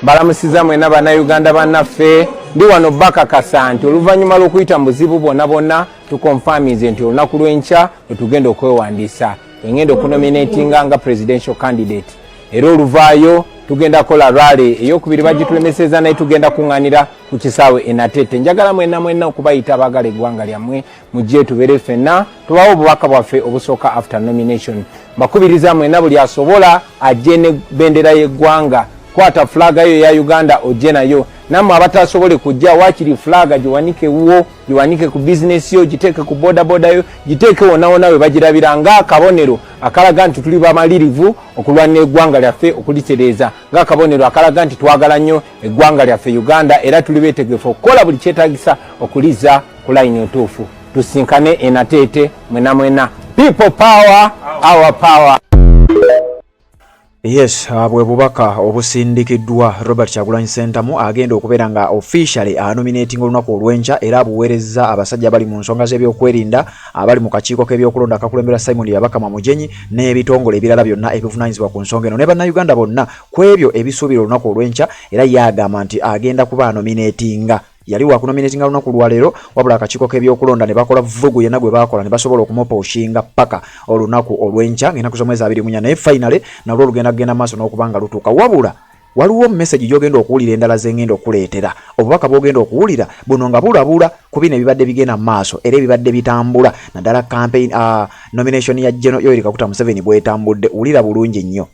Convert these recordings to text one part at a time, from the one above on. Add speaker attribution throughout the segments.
Speaker 1: balamusiza mwena bannayuganda bannaffe ndi wano bakakasa nti oluvannyuma lw'okuyita mu buzibu bonna tukonfaminze nti olunaku lw'enkya lwe tugenda okwewandiisa engenda okunominatinga nga presidential candidate era oluvaayo tugenda kola rally eyokubiri bagitulemeseza naye tugenda kuŋŋaanira ku kisaawe enatete njagala mwenna okubayita abaagala eggwanga lyammwe mujje tubeere ffenna tubawo obubaka bwaffe obusooka after nomination mbakubiriza mwenna buli asobola ajje ne bendera y'eggwanga kwata flaga yo ya Uganda ojje nayo nammwe abatasobole kujja wakiri flaga giwanike wo giwanike ku business yo giteeke ku boda yo giteeke wona we bagirabira nga akabonero akalaga nti tuli bamalirivu okulwana eggwanga lyaffe okulitereeza nga akabonero akalaga nti twagala nnyo eggwanga lyaffe Uganda era tuli beetegefu okukola buli kyetaagisa okuliza ku layini entuufu tusinkane enatete mwena people power our power.
Speaker 2: Yes, bwe bubaka obusindikiddwa Robert Kyagulanyi Ssentamu agenda okubeera nga officially nominating olunaku olw'enkya era abuweereza abasajja abali mu nsonga z'ebyokwerinda abali mu kakiiko k'ebyokulonda akakulembera Simon Yabakama Mujenyi n'ebitongole ebirala byonna ebivunaanyizibwa ku nsonga eno ne bannayuganda bonna ku ebyo ebisuubira olunaku olw'enkya era yagamba nti agenda kuba nominatinga yali wakunominatinga lunaku lwaleero wabula akakiiko k'ebyokulonda ne bakola vugu yenna gwe bakola ne basobola okumupa oshinga paka olunaku olw'enkya ng'ennaku z'omwezi 24 naye finale nalwo olugenda maaso n'okubanga lutuuka wabula waliwo message gy'ogenda okuwulira endala z'engenda okuleetera obubaka bw'ogenda okuwulira buno nga bulabula ku bino ebibadde bigenda maaso era ebibadde bitambula naddala campaign nomination ya General Yoweri Kaguta Museveni bw'etambudde wulira bulungi nnyo.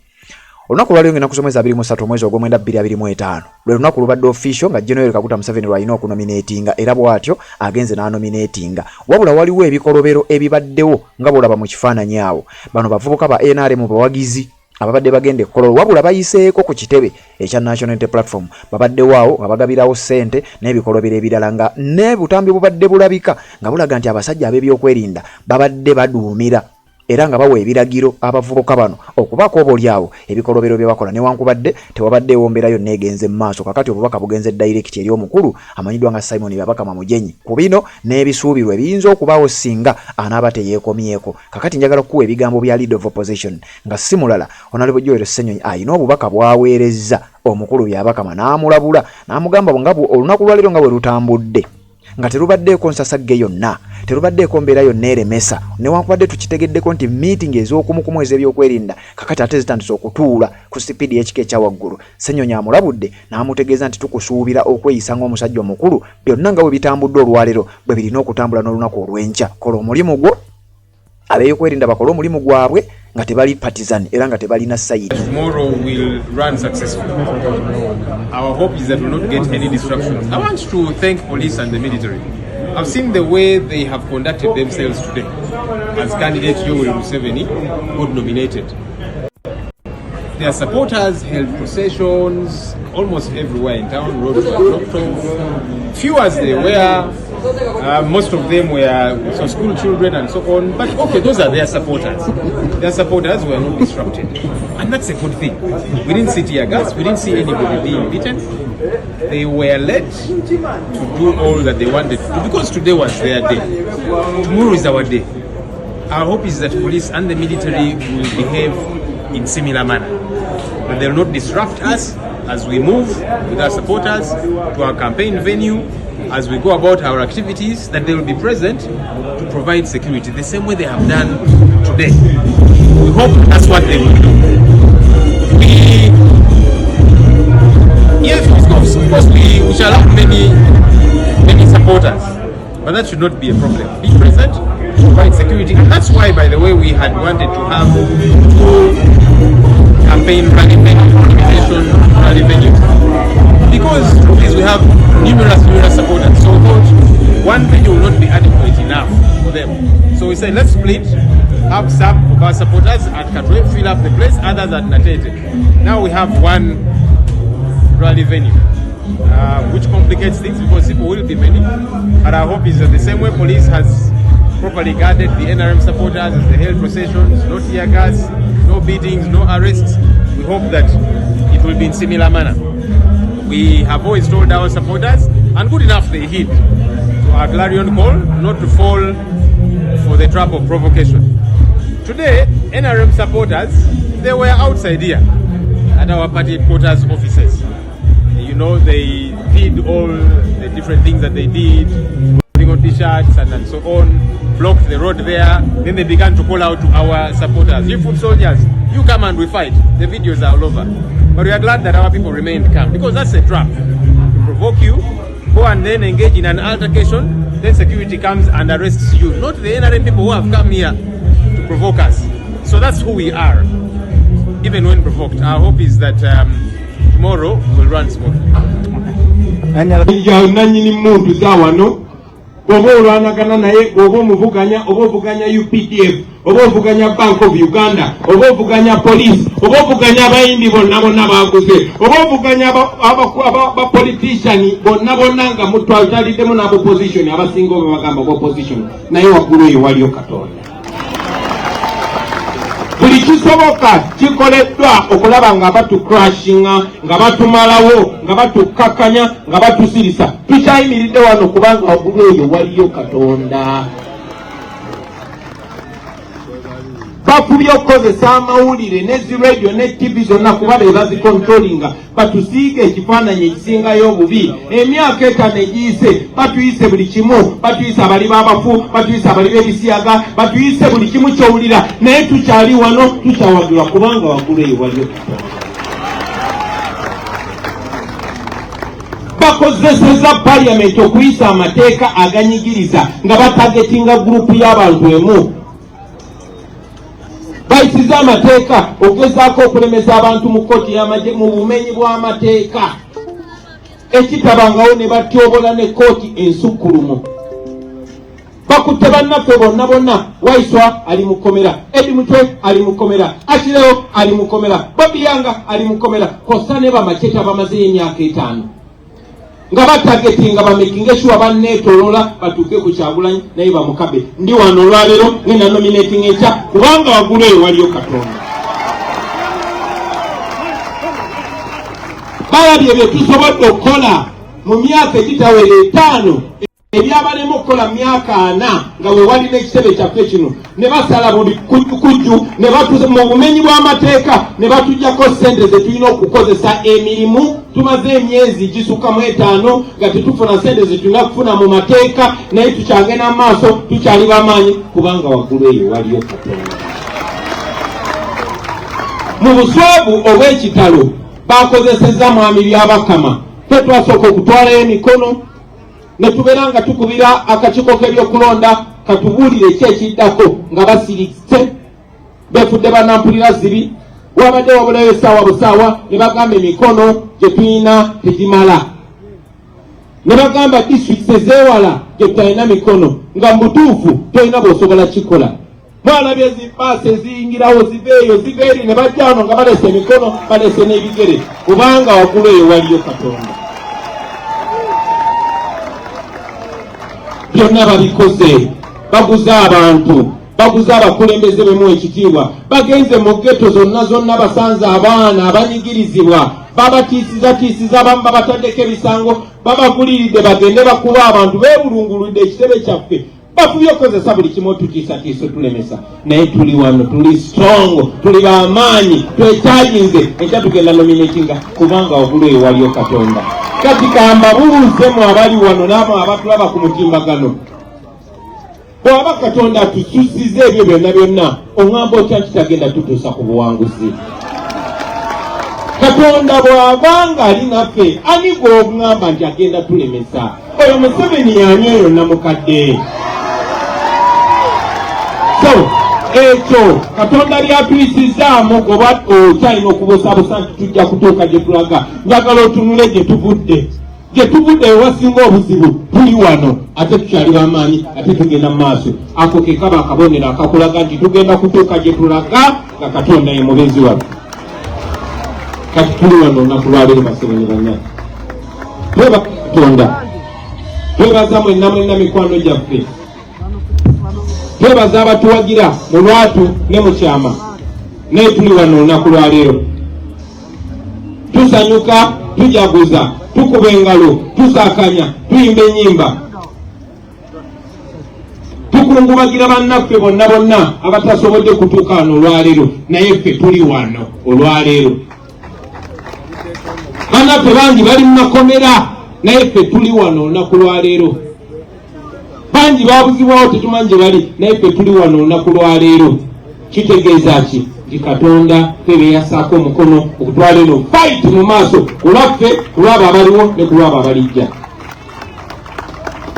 Speaker 2: Olunaku lwaliyo ng'ennaku z'omwezi 23 omwezi ogw'omwenda 2025 lwe lunaku lubadde official nga General Yoweri Kaguta Museveni lwalina okunominatinga era bw'atyo agenze n'anominatinga wabula waliwo ebikolobero ebibaddewo nga bw'olaba mu kifaananyi awo bano bavubuka ba NRM bawagizi ababadde bagenda ekkololo wabula bayiseeko ku kitebe ekya National Unity Platform babaddewo awo nga bagabirawo ssente n'ebikolobero ebirala nga ne butambi bubadde bulabika nga bulaga nti abasajja ab'ebyokwerinda babadde baduumira era nga bawa ebiragiro abavubuka bano okubako obolyawo ebikolobero bye bakola newankubadde tewabadde ewomberayo neegenze mu maaso kakati obubaka bugenze direct eri omukulu amanyiddwa nga Simon Yabakama Mujenyi ku bino n'ebisuubirwa ebiyinza okubaawo singa anaaba teyeekomyeko kakati njagala kuwa ebigambo bya leader of opposition nga si mulala Honorable Joel Ssenyonyi ayina obubaka bwaweerezza omukulu Yabakama n'amulabula n'amugamba nga olunaku lwaleero nga bwe lutambudde nga terubaddeeko nsasagge yonna terubaddeeko mbeera yonna eremesa newankubadde tukitegeddeko nti meeting ez'okumukumu ez'ebyokwerinda kakati ate zitandise okutuula ku sipiidi y'ekika ekya waggulu Ssenyonyi amulabudde n'amutegeeza nti tukusuubira okweyisa ng'omusajja omukulu byonna nga bwe bitambudde olwaleero bwe birina okutambula n'olunaku olw'enkya kola omulimu gwo abeeyokwerinda bakole omulimu gwabwe nga tebali partisan era nga tebalina side.
Speaker 3: Tomorrow will run successfully. Our hope is that we will not get any distractions. I want to thank police and the military. I've seen the way they have conducted themselves today as candidate Yoweri Museveni got nominated. Their supporters held processions almost everywhere in town, roads were blocked off. Few as they were, most of them were school children and so on. But okay, those are their supporters. Their supporters were not disrupted. And that's a good thing. We didn't see tear gas, we didn't see anybody being beaten. They were led to do all that they wanted to do because today was their day. Tomorrow is our day. Our hope is that police and the military will behave in similar manner. That they will not disrupt us as we move with our supporters to our campaign venue, as we go about our activities, that they will be present to provide security the same way they have done today. We hope that's what they will do. Yes, of course we shall have many supporters, but that should not be a problem. Be present, provide security, and that's why, by the way, we had wanted to have two campaign rally venues, because we have numerous supporters. So we thought one venue will not be adequate enough for them. So we said let's split, have some of our supporters at Katwe fill up the place, others at Natete. Now we have one rally venue, which complicates things because people will be many. But our hope is that the same way police has properly guarded the NRM supporters as they held processions, no tear gas, no beatings, no arrests, we hope that it will be in similar manner. We have always told our supporters, and good enough they heed to our clarion call, not to fall for the trap of provocation. Today, NRM supporters, they were outside here at our party headquarters offices. know, they did all the different things that they did, putting on t-shirts and so on, blocked the road there. Then they began to call out to our supporters, you foot soldiers, you come and we fight. The videos are all over. But we are glad that our people remained calm, because that's a trap. To provoke you, go and then engage in an altercation, then security comes and arrests you. Not the NRM people who have come here to provoke us. So that's who we are, even when provoked. Our hope is that tomorrow will run smoothly.
Speaker 4: Oba olwanagana naye oba omuvuganya oba ovuganya UPDF oba ovuganya Bank of Uganda oba ovuganya police oba ovuganya abayimbi bonna bonna baguze oba ovuganya aba politician bonna bonna nga mutwaliddemu n'abo opposition abasinga obe bagamba ku opposition naye waggulu eyo waliyo Katonda. Buli kisoboka kikoleddwa okulaba nga batukrashinga nga batumalawo nga batukkakkanya nga batusirisa. Tukyayimiridde wano kubanga waggulu eyo waliyo Katonda. Bakubye okukozesa amawulire ne zi radio ne TV zonna kuba be bazikontrolinga batusiige ekifaananyi ekisingayo obubi. Emyaka 5 egiyise batuyise buli kimu, batuyise abali b'abafu, batuyise abali b'ebisiyaga, batuyise buli kimu kyowulira, naye tukyali wano tukyawagirwa kubanga waggulu eyo waliyo Katonda. Bakozeseza parliament okuyisa amateeka aganyigiriza nga batagetinga gurupu y'abantu emu. Bayisiza amateeka okugezaako okulemesa abantu mu kkooti y'amagye mu bumenyi bw'amateeka ekitabangawo ne batyobola ne kkooti ensukkulumu. Bakutte bannaffe bonna bonna, Waiswa ali mu kkomera, Edi Mutwe ali mu kkomera, Akireo ali mu kkomera, Bobi Yanga ali mu kkomera, kosa ne bamacheta bamazeyo emyaka 5 nga batagetinga bamekinge shuwa banneetoloola batuuke ku Kyagulanyi naye bamukabe. Ndi wano olwaleero ngenda nominating ekya kubanga waggulu eyo waliyo Katonda. Balabye bye tusobodde okukola mu myaka egitawera 5 ebyabalemu okukola myaka 4 nga we walina ekitebe kyaffe kino ne basala buli kujju ne batuze mu bumenyi bw'amateeka ne batujjako ssente ze tulina okukozesa emirimu. Tumaze emyezi gisukka mu 5 nga tetufuna ssente ze tulina kufuna mu mateeka, naye tukyagenda mu maaso tukyali bamaanyi kubanga waggulu eyo waliyo Katonda. Mu buswavu obw'ekitalo bakozesezza mwami by'Abakama. Twasooka okutwalayo emikono ne tubeera nga tukubira akakiiko k'ebyokulonda katubuulire ki ekiddako nga basirise befudde bannampulira zibi. Wabadde wabulayo essaawa busaawa ne bagamba emikono gye tulina tegimala, ne bagamba disitulikiti ezeewala gye tutalina mikono nga mubutuufu tolina bw'osobola kikola. Mwalabye zipaasi eziyingirawo ziveeyo ziveeri ne bajja wano nga balese emikono balese n'ebigere kubanga waggulu eyo waliyo Katonda. Byonna babikoze, baguze abantu, baguze abakulembeze bemu ekitiibwa, bagenze mu ghetto zonna basanze abaana abanyigirizibwa, babatiisiza abamu babataddeko ebisango, babaguliridde bagende bakuba abantu beebulunguludde ekitebe kyaffe. Bafubye okukozesa buli kimu otutiisatiisa tulemesa, naye tuli wano, tuli strong, tuli b'amaanyi, twekyayinze ekya tugenda nominatinga kubanga waggulu eyo waliyo Katonda. Kati kambabuuzemu abali wano n'abo abatulaba ku mutimbagano, bw'aba Katonda atususiza ebyo byonna oŋŋamba otya kitagenda tutuusa ku buwanguzi. Katonda bw'abanga ali naffe ani gw'oŋŋamba nti agenda tulemesa? Oyo Museveni y'ani eyo namukadde? So ekyo Katonda lyatuyisizaamu goba okyalina okubuusabuusa nti tujja kutuuka gye tulaga. Njagala otunule gye tuvudde ewasinga obuzibu tuli wano ate tukyali b'amaanyi ate tugenda mu maaso. Ako ke kaba akabonero akakulaga nti tugenda kutuuka gye tulaga nga Katonda ye mubeezi waffe. Kati tuli wano olunaku lwaleero Baseveni bannya. Tweba Katonda, twebaza mwenna mikwano gyaffe, twebaza abatuwagira mu lwatu ne mu kyama, naye tuli wano olunaku lwaleero. Tusanyuka, tujaguza, tukuba engalo, tusaakanya, tuyimba ennyimba, tukungubagira bannaffe bonna abatasobodde kutuuka wano olwaleero, naye ffe tuli wano olwaleero. bannaffe bangi bali mu makomera naye ffe tuli wano olunaku lwa leero. Bangi babuzibwawo tetumanyi gye bali naye ffe tuli wano olunaku lwa leero. Kitegeeza ki? Nti Katonda ffe yasaako omukono okutwala eno fight mu maaso kulwaffe, kulwabo abaliwo ne kulwabo abalijja.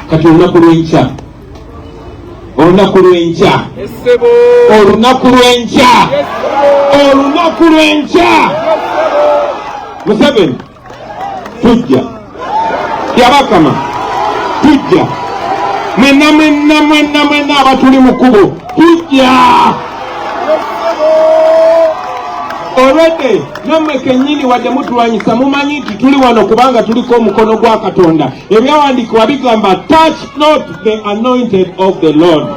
Speaker 4: Kati olunaku lw'enkya, olunaku lw'enkya, olunaku lw'enkya, olunaku lw'enkya, Museveni tujja, Byabakama tujja, mwenna abatuli mu kkubo tujja. Olwedde nammwe kennyini wadde mutulwanyisa mumanyi nti tuli wano kubanga tuliko omukono gwa Katonda. Ebyawandiikibwa bigamba touch not the anointed of the Lord.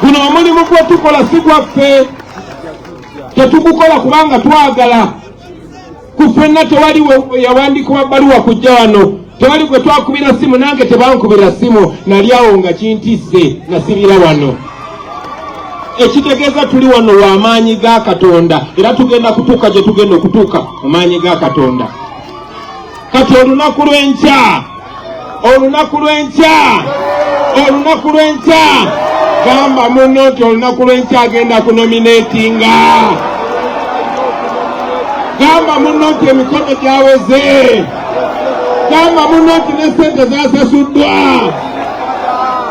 Speaker 4: Guno omulimu gwe tukola si gwaffe, tetugukola kubanga twagala. Ku ffenna tewali yawandiikibwa bbaluwa kujja wano, tewali gwe twakubira simu, nange tebankubira simu, nali awo nga kintisse nasibira wano. Ekitegeeza tuli wano lwa maanyi ga Katonda, era tugenda kutuuka gye tugenda okutuuka mu maanyi ga Katonda. Kati olunaku lw'enkya, olunaku lw'enkya, olunaku lw'enkya, gamba muno nti olunaku lw'enkya agenda kunominatinga. Gamba muno nti emikono gyaweze. Gamba muno nti ne ssente zasasuddwa.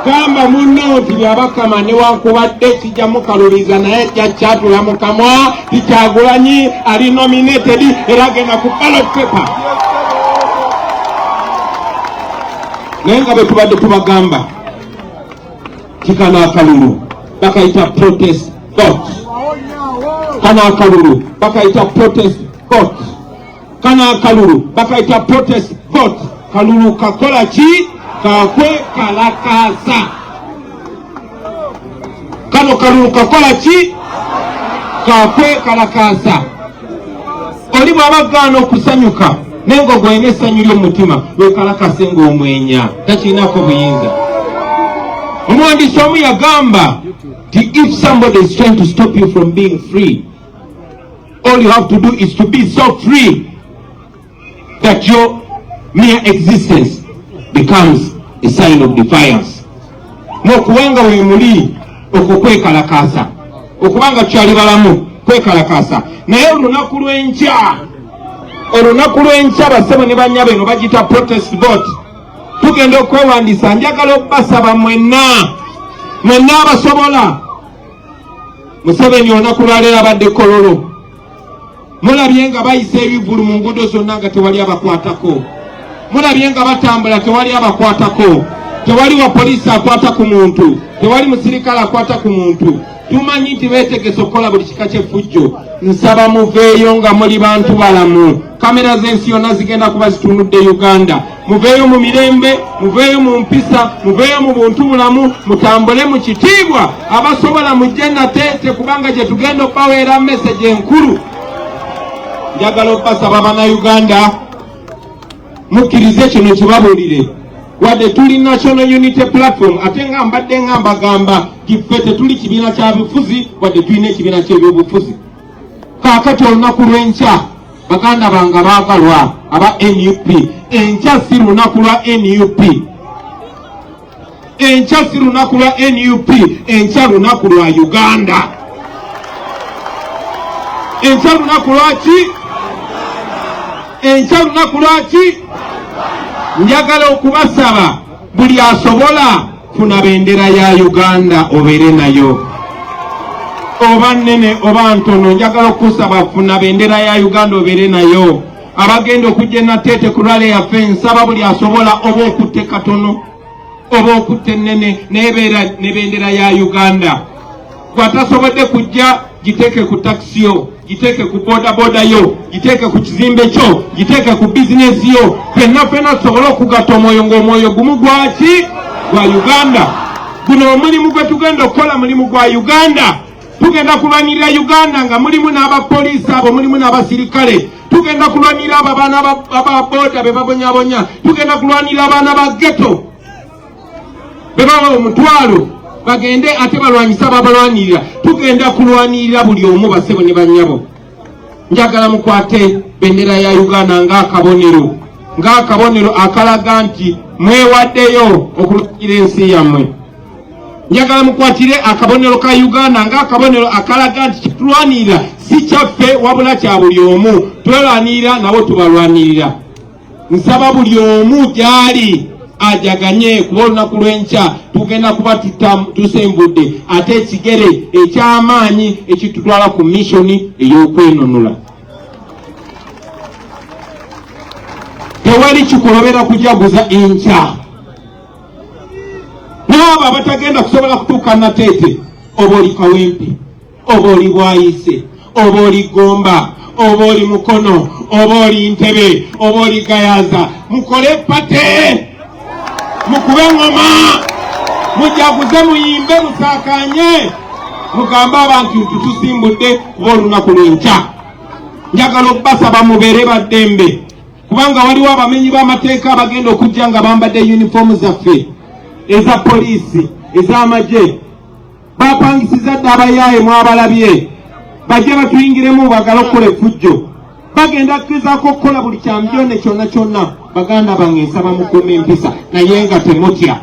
Speaker 4: Gamba muno nti Byabakama newankubadde kijja mukaluliza naye kyatula mu kamwa Kyagulanyi ali nominated era agenda ku ballot paper. Naye nga bwe tubadde tubagamba kikano akalulu bakayita protest vote. Kano akalulu bakayita protest vote. Kano akalulu bakayita protest vote. Kalulu kakola ki? Kakwe kalakasa. Kano kalulu kakola ki? Kakwe kalakasa. Oli bw'abagaana okusanyuka nengo gwene essanyu ly'omutima wekalakase ng'omwenya takirinako buyinza. Omuwandiisi omu yagamba nti if somebody is trying to stop you from being free, all you have to do is to be so free that your mere existence becomes a sign of defiance. N'okubanga weemuli okwo kwekalakasa, okubanga tukyali balamu kwekalakasa. Naye olunaku lw'enkya, olunaku lw'enkya bassebo ne bannya beno bagita protest vote. Tugenda okwewandiisa. Njagala obbasaba mwenna abasobola. Museveni olunaku lwaleero abadde Kololo. Mulabye nga bayisa ebivulu mu nguudo zonna nga tewali abakwatako. Mulabye nga batambula tewali abakwatako. Tewali wa poliisi akwata ku muntu. Tewali musirikale akwata ku muntu. Tumanyi nti beetegese okukola buli kika ky'effujjo. Nsaba muveeyo nga muli bantu balamu. Kamera z'ensi yonna zigenda kuba zitunudde Uganda. Muveeyo mu mirembe, muveeyo mu mpisa, muveeyo mu buntu bulamu, mutambule mu kitiibwa. Abasobola mujje nate kubanga gye tugenda okubaweera message enkulu. Njagala obbasaba bannayuganda mukkirize kino kibabuulire. Wadde tuli National Unity Platform ate nga mbadde nga mbagamba kiffe tetuli kibiina kya bufuzi wadde tulina ekibiina ky'ebyobufuzi. Kaakati olunaku lw'enkya baganda bange baagalwa aba NUP, enkya si lunaku lwa NUP, enkya si lunaku lwa NUP, enkya lunaku lwa Uganda. Enkya lunaku lwaki? Enkya lunaku lwaki? Njagala okubasaba buli asobola funa bendera ya Uganda obeere nayo. Oba nnene oba ntono, njagala okusaba funa bendera ya Uganda obeere nayo. Abagenda okujja nateete ku lwale yaffe nsaba buli asobola oba okutte katono oba okutte nnene nebeera ne bendera ya Uganda. Gwatasobodde kujja giteeke ku taxi yo, giteeke ku boda yo, giteeke ku kizimbe kyo, giteeke ku bizinesi yo. Ffenna tusobole okugatta omwoyo ng'omwoyo gumu gwaki? Gwa Uganda. Guno omulimu gwe tugenda okukola mulimu gwa Uganda. Tugenda kulwanirira Uganda nga mulimu n'abapoliisi abo, mulimu n'abasirikale. Tugenda kulwanirira abo abaana aba boda be babonyabonya. Tugenda kulwanirira abaana ba ghetto be baba omutwalo bagende ate balwanyisa babalwanirira. Tugenda kulwanirira buli omu bassebo ne bannyabo. njagala mukwate bendera ya Uganda ng'akabonero akalaga nti mwewaddeyo okulwanira ensi yammwe. Njagala mukwatire akabonero ka Uganda ng'akabonero akalaga nti kitulwanirira si kyaffe wabula kya buli omu, twerwanirira nabo tubalwanirira. Nsaba buli omu gyali ajaganye kuba olunaku lw'enkya tugenda kuba tusembudde ate ekigere eky'amaanyi ekitutwala ku missoni ey'okwenunula. Tewali kikolobera kujaguza enkya. N'abo abatagenda kusobola kutuuka Nateete, oba oli Kawempe, oba oli Bwayise, oba oli Gomba, oba oli Mukono, oba oli Ntebe, oba oli Gayaza, mukole pate, mukube ngoma, mujaguze, muyimbe, musakanye, mugambe abantu tutusimbudde kuba olunaku lw'enkya. Njagala obbasaba mubeere baddembe, kubanga waliwo abamenyi b'amateeka abagenda okujja nga bambadde uniform zaffe eza poliisi ez'amagye. Bapangisiza dde abayaaye mwabalabye bajje batuyingiremu bagala okukola effujjo. Bagenda kugezaako okukola buli kyambyone kyonna kyonna. Baganda bange nsaba mukuume empisa naye nga temutya.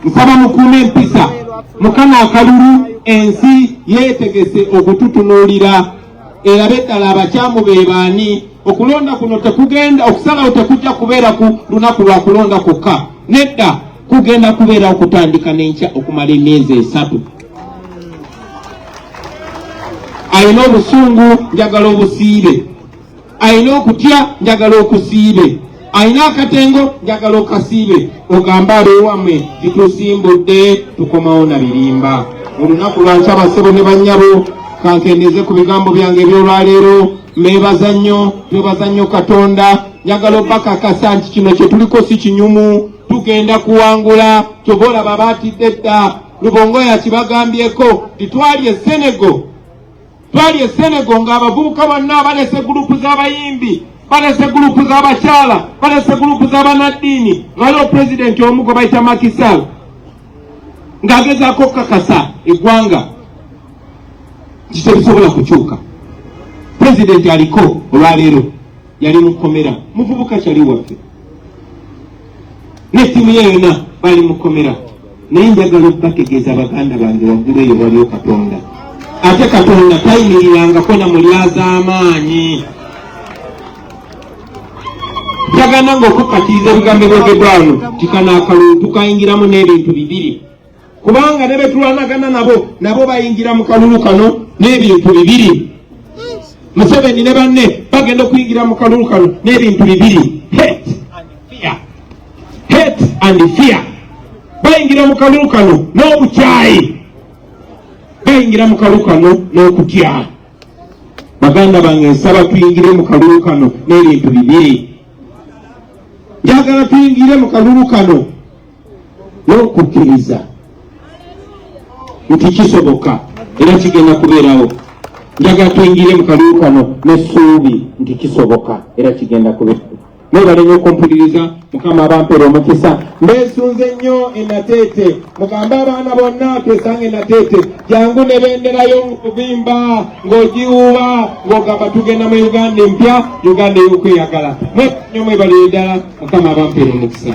Speaker 4: Nsaba mukuume empisa. Mukama akalulu ensi yeetegese okututunuulira erabe ddala abakyamu be baani. Okulonda kuno tekugenda okusalawo tekujja kubeera ku lunaku lwa kulonda kwokka. Nedda kugenda kubeera okutandika n'enkya okumala emyezi 3. Alina obusungu njagala obusiibe, alina okutya njagala okusiibe, alina akatengo njagala okasiibe. Ogamba abeewammwe titusimbudde tukomawo na birimba. Olunaku lwankya basebo ne bannyabo kankendeze ku bigambo byange ebyolwaleero. Mwebaza nnyo Katonda. Njagala obbakakasa nti kino kye tuliko si kinyumu, tugenda kuwangula. Kyova olaba baatidde dda. Lubongo yakibagambyeko nti twali e Senegal ng'abavubuka bonna balese gurupu z'abayimbi, balese gurupu z'abakyala, balese gurupu z'abanaddiini. Waliwo pulezidenti omu gwe bayita Macky Sall ng'agezaako okukakasa eggwanga nti tebisobola kukyuka. Pulezidenti aliko olwaleero yali mukomera, muvubuka kyali waffe ne ttiimu ye yonna bali mukomera. Naye njagala okubategeeza Baganda bange waggulu eyo waliwo Katonda. Ate Katonda tayimirirangako na mulyazaamaanyi. Njagala ng'okukkatiriza ebigambo ebyogeddwano tikana akalulu tukayingiramu n'ebintu bibiri, kubanga ne be tulwanagana nabo bayingira mu kalulu kano n'ebintu bibiri. Museveni ne banne bagenda okuyingira mu kalulu kano n'ebintu bibiri, hate and fear. Bayingira mu kalulu kano n'obukyayi, bayingira mu kalulu kano n'okutya. Baganda bange nsaba tuyingire mu kalulu kano n'ebintu bibiri. Njagala tuyingire mu kalulu kano n'okukkiriza nti kisoboka era kigenda kubeerawo. Njagala tuyingire mu kalulu kano n'essuubi nti kisoboka era kigenda kubeerawo. Mwebale nnyo okumpuliriza. Mukama abampeera omukisa. Mbeesunze nnyo e Nateete. Mugambe abaana bonna twesange e Nateete. Jangu ne benderayo mu kuvimba ng'ogiwuuba ng'ogamba tugenda mu Uganda empya, Uganda ey'okweyagala. Nnyo mwebale ddala. Mukama abampeera omukisa.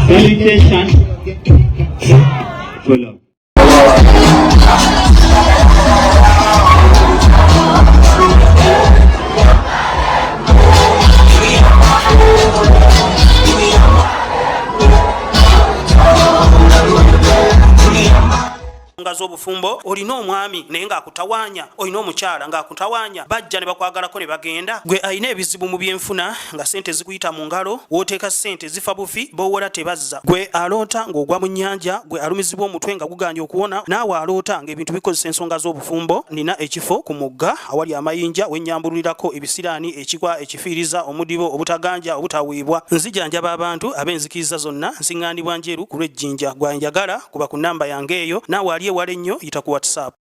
Speaker 5: Salutation. Follow. ensonga z'obufumbo olina omwami naye ng'akutawanya olina omukyala ng'akutawanya bajja ne bakwagalako ne bagenda gwe alina ebizibu mu byenfuna nga sente zikuyita mu ngalo wooteeka sente zifa bufi b'owola tebazza gwe aloota ng'ogwa mu nnyanja gwe alumizibwa omutwe nga guganye okuwona naawe aloota ng'ebintu bikozesa ensonga z'obufumbo nina ekifo ku mugga awali amayinja wennyambululirako ebisiraani ekigwa ekifiiriza omudibo obutaganja obutaweebwa nzijanjaba abantu ab'enzikiriza zonna nsiŋŋaanibwa njeru ku lw'ejjinja gwanjagala kuba ku nnamba yange eyo naawe ali ewala ennyo yita ku WhatsApp